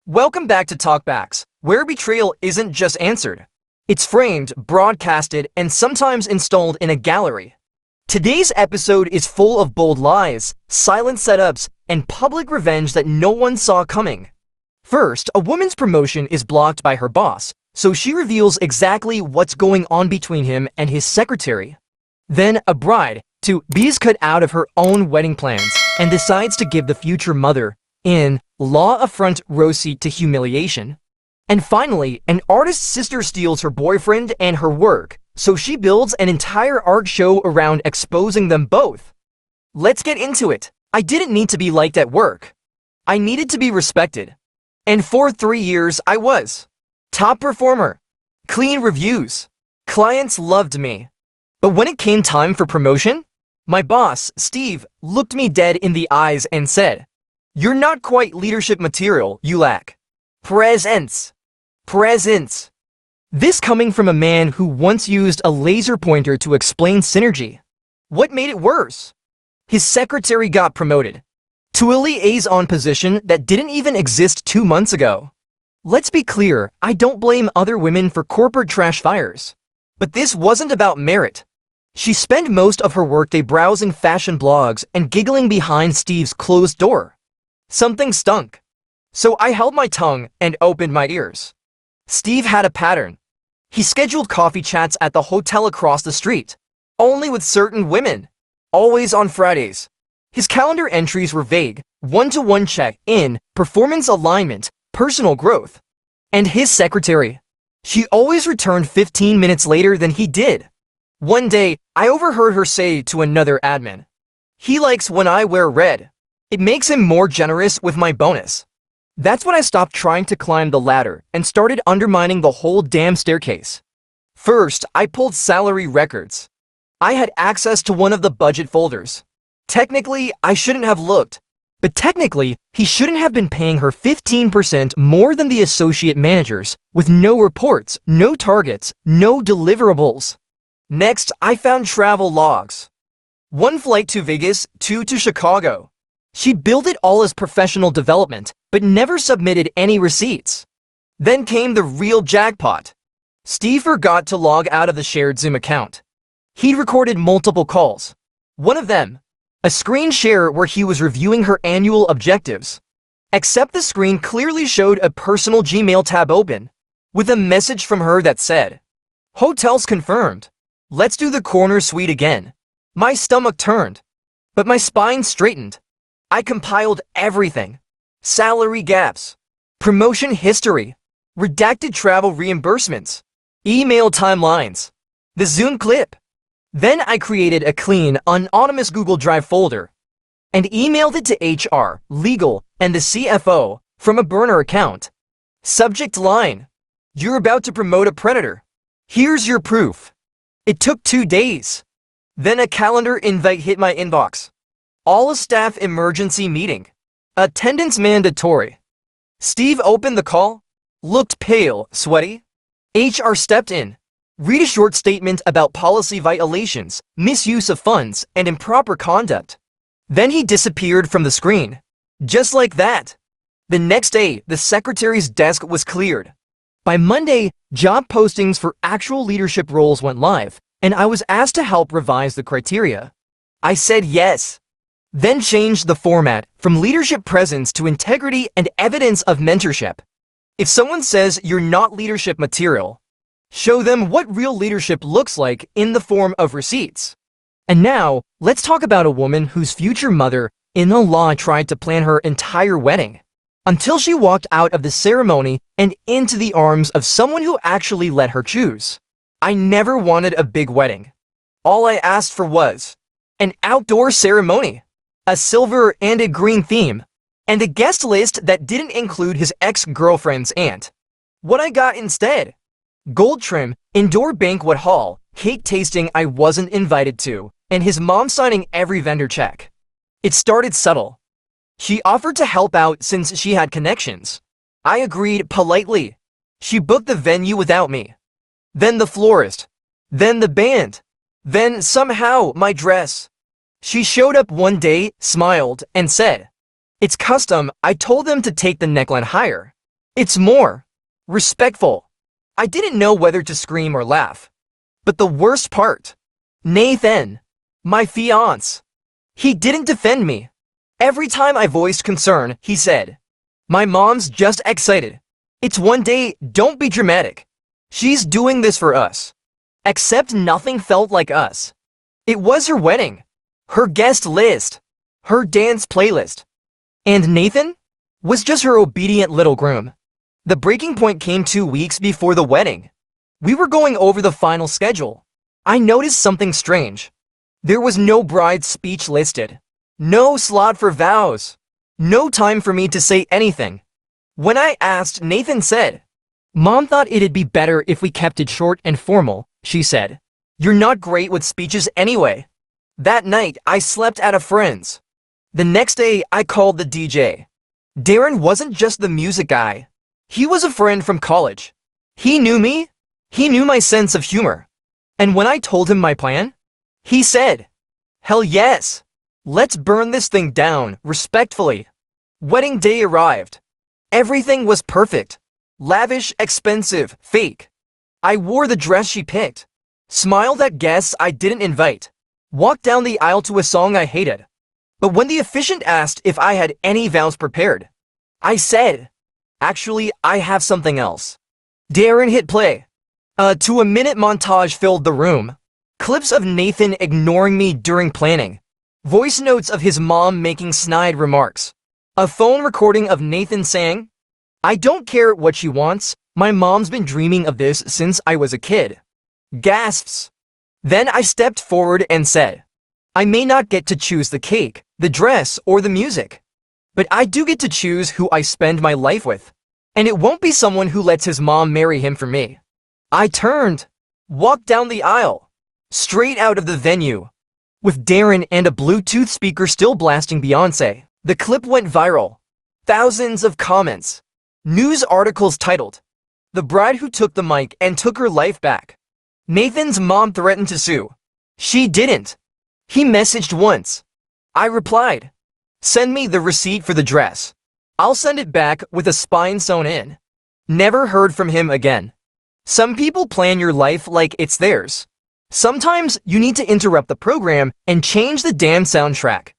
Welcome back to TalkBacks, where betrayal isn't just answered. It's framed, broadcasted, and sometimes installed in a gallery. Today's episode is full of bold lies, silent setups, and public revenge that no one saw coming. First, a woman's promotion is blocked by her boss, so she reveals exactly what's going on between him and his secretary. Then, a bride, to bees cut out of her own wedding plans, and decides to give the future mother-in-law a front row seat to humiliation. And finally, an artist's sister steals her boyfriend and her work, so she builds an entire art show around exposing them both. Let's get into it. I didn't need to be liked at work. I needed to be respected. And for 3 years, I was. Top performer. Clean reviews. Clients loved me. But when it came time for promotion, my boss, Steve, looked me dead in the eyes and said, "You're not quite leadership material, you lack presence." Presence. This coming from a man who once used a laser pointer to explain synergy. What made it worse? His secretary got promoted to a liaison position that didn't even exist 2 months ago. Let's be clear, I don't blame other women for corporate trash fires. But this wasn't about merit. She spent most of her workday browsing fashion blogs and giggling behind Steve's closed door. Something stunk. So I held my tongue and opened my ears. Steve had a pattern. He scheduled coffee chats at the hotel across the street, only with certain women, always on Fridays. His calendar entries were vague, one-to-one check-in, performance alignment, personal growth. And his secretary, she always returned 15 minutes later than he did. One day, I overheard her say to another admin, "He likes when I wear red. It makes him more generous with my bonus." That's when I stopped trying to climb the ladder and started undermining the whole damn staircase. First, I pulled salary records. I had access to one of the budget folders. Technically, I shouldn't have looked, but technically, he shouldn't have been paying her 15% more than the associate managers, with no reports, no targets, no deliverables. Next, I found travel logs. 1 flight to Vegas, 2 to Chicago. She billed it all as professional development, but never submitted any receipts. Then came the real jackpot. Steve forgot to log out of the shared Zoom account. He'd recorded multiple calls. One of them, a screen share where he was reviewing her annual objectives. Except the screen clearly showed a personal Gmail tab open, with a message from her that said, "Hotels confirmed. Let's do the corner suite again." My stomach turned, but my spine straightened. I compiled everything. Salary gaps, promotion history, redacted travel reimbursements, email timelines, the Zoom clip. Then I created a clean, anonymous Google Drive folder and emailed it to HR, legal, and the CFO from a burner account. Subject line: "You're about to promote a predator. Here's your proof." It took 2 days. Then a calendar invite hit my inbox. All staff emergency meeting. Attendance mandatory. Steve opened the call, looked pale, sweaty. HR stepped in. Read a short statement about policy violations, misuse of funds, and improper conduct. Then he disappeared from the screen. Just like that. The next day, the secretary's desk was cleared. By Monday, job postings for actual leadership roles went live, and I was asked to help revise the criteria. I said yes. Then changed the format from leadership presence to integrity and evidence of mentorship. If someone says you're not leadership material, show them what real leadership looks like in the form of receipts. And now, let's talk about a woman whose future mother-in-law tried to plan her entire wedding, until she walked out of the ceremony and into the arms of someone who actually let her choose. I never wanted a big wedding. All I asked for was an outdoor ceremony, a silver and a green theme, and a guest list that didn't include his ex-girlfriend's aunt. What I got instead? Gold trim, indoor banquet hall, cake tasting I wasn't invited to, and his mom signing every vendor check. It started subtle. She offered to help out since she had connections. I agreed politely. She booked the venue without me. Then the florist. Then the band. Then somehow my dress. She showed up one day, smiled, and said, "It's custom. I told them to take the neckline higher." It's more respectful. I didn't know whether to scream or laugh. But the worst part, Nathan, my fiance, he didn't defend me. Every time I voiced concern, he said, "My mom's just excited. It's one day, don't be dramatic. She's doing this for us." Except nothing felt like us. It was her wedding, her guest list, her dance playlist. And Nathan was just her obedient little groom. The breaking point came 2 weeks before the wedding. We were going over the final schedule. I noticed something strange. There was no bride's speech listed. No slot for vows. No time for me to say anything. When I asked, Nathan said, "Mom thought it'd be better if we kept it short and formal," she said. "You're not great with speeches anyway." That night, I slept at a friend's. The next day, I called the DJ. Darren wasn't just the music guy. He was a friend from college. He knew me. He knew my sense of humor. And when I told him my plan, he said, "Hell yes. Let's burn this thing down, respectfully." Wedding day arrived. Everything was perfect. Lavish, expensive, fake. I wore the dress she picked. Smiled at guests I didn't invite. Walked down the aisle to a song I hated. But when the officiant asked if I had any vows prepared, I said, "Actually, I have something else." Darren hit play. A 2-minute montage filled the room. Clips of Nathan ignoring me during planning. Voice notes of his mom making snide remarks. A phone recording of Nathan saying, "I don't care what she wants. My mom's been dreaming of this since I was a kid." Gasps. Then I stepped forward and said, "I may not get to choose the cake, the dress, or the music, but I do get to choose who I spend my life with. And it won't be someone who lets his mom marry him for me." I turned, walked down the aisle, straight out of the venue, with Darren and a Bluetooth speaker still blasting Beyonce. The clip went viral. Thousands of comments. News articles titled, "The Bride Who Took the Mic and Took Her Life Back." Nathan's mom threatened to sue. She didn't. He messaged once. I replied, "Send me the receipt for the dress. I'll send it back with a spine sewn in." Never heard from him again. Some people plan your life like it's theirs. Sometimes you need to interrupt the program and change the damn soundtrack.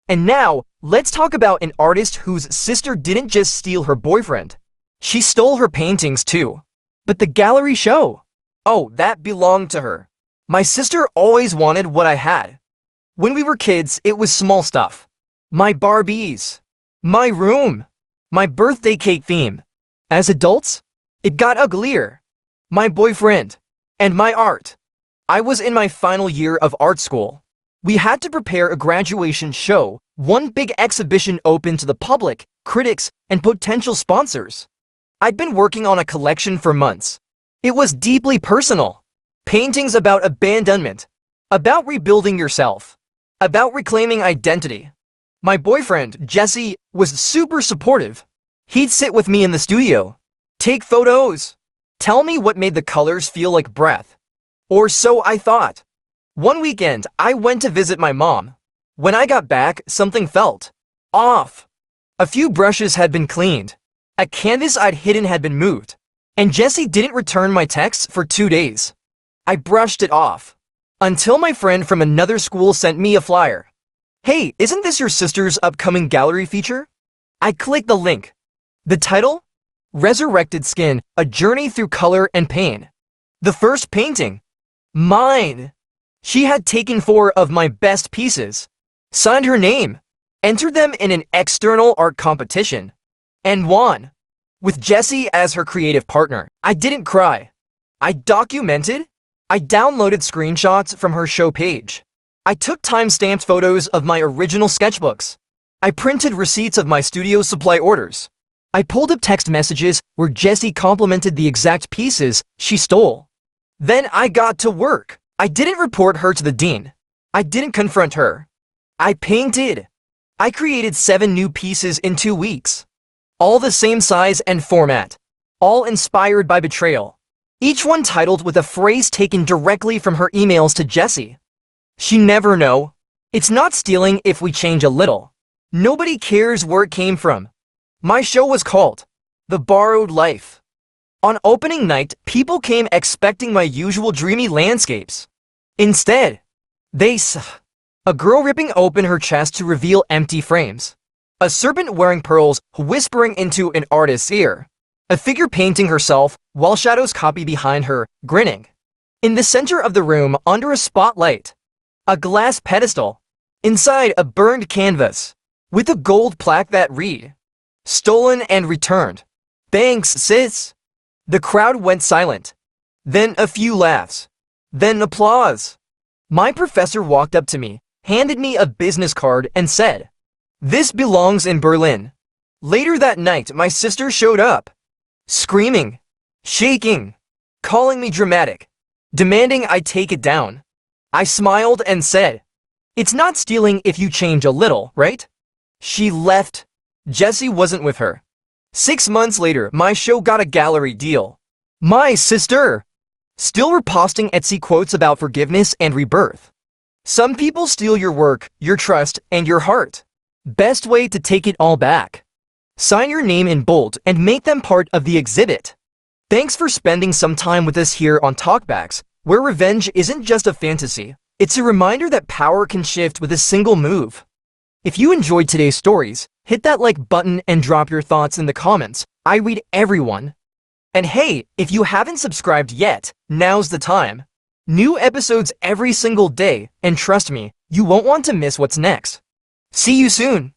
And now, let's talk about an artist whose sister didn't just steal her boyfriend. She stole her paintings too. But the gallery show, oh, that belonged to her. My sister always wanted what I had. When we were kids, it was small stuff. My Barbies, my room, my birthday cake theme. As adults, it got uglier. My boyfriend, and my art. I was in my final year of art school. We had to prepare a graduation show, one big exhibition open to the public, critics, and potential sponsors. I'd been working on a collection for months. It was deeply personal. Paintings about abandonment, about rebuilding yourself, about reclaiming identity. My boyfriend, Jesse, was super supportive. He'd sit with me in the studio, take photos, tell me what made the colors feel like breath. Or so I thought. One weekend, I went to visit my mom. When I got back, something felt off. A few brushes had been cleaned. A canvas I'd hidden had been moved. And Jesse didn't return my texts for 2 days. I brushed it off. Until my friend from another school sent me a flyer. "Hey, isn't this your sister's upcoming gallery feature?" I clicked the link. The title? Resurrected Skin, A Journey Through Color and Pain. The first painting. Mine. She had taken 4 of my best pieces, signed her name, entered them in an external art competition, and won. With Jessie as her creative partner, I didn't cry. I documented. I downloaded screenshots from her show page. I took time-stamped photos of my original sketchbooks. I printed receipts of my studio supply orders. I pulled up text messages where Jessie complimented the exact pieces she stole. Then I got to work. I didn't report her to the dean. I didn't confront her. I painted. I created 7 new pieces in 2 weeks. All the same size and format. All inspired by betrayal. Each one titled with a phrase taken directly from her emails to Jessie. She never know. It's not stealing if we change a little. Nobody cares where it came from. My show was called The borrowed life. On opening night, people came expecting my usual dreamy landscapes. Instead, they saw a girl ripping open her chest to reveal empty frames. A serpent wearing pearls whispering into an artist's ear. A figure painting herself while shadows copy behind her, grinning. In the center of the room, under a spotlight, a glass pedestal. Inside, a burned canvas with a gold plaque that read, "Stolen and returned. Thanks, sis." The crowd went silent. Then a few laughs. Then applause. My professor walked up to me, handed me a business card, and said, "This belongs in Berlin." Later that night, my sister showed up, screaming, shaking, calling me dramatic, demanding I take it down. I smiled and said, "It's not stealing if you change a little, right?" She left. Jessie wasn't with her. 6 months later, my show got a gallery deal. My sister still reposting Etsy quotes about forgiveness and rebirth. Some people steal your work, your trust, and your heart. Best way to take it all back. Sign your name in bold and make them part of the exhibit. Thanks for spending some time with us here on TalkBacks, where revenge isn't just a fantasy. It's a reminder that power can shift with a single move. If you enjoyed today's stories, hit that like button and drop your thoughts in the comments. I read everyone. And hey, if you haven't subscribed yet, now's the time. New episodes every single day, and trust me, you won't want to miss what's next. See you soon.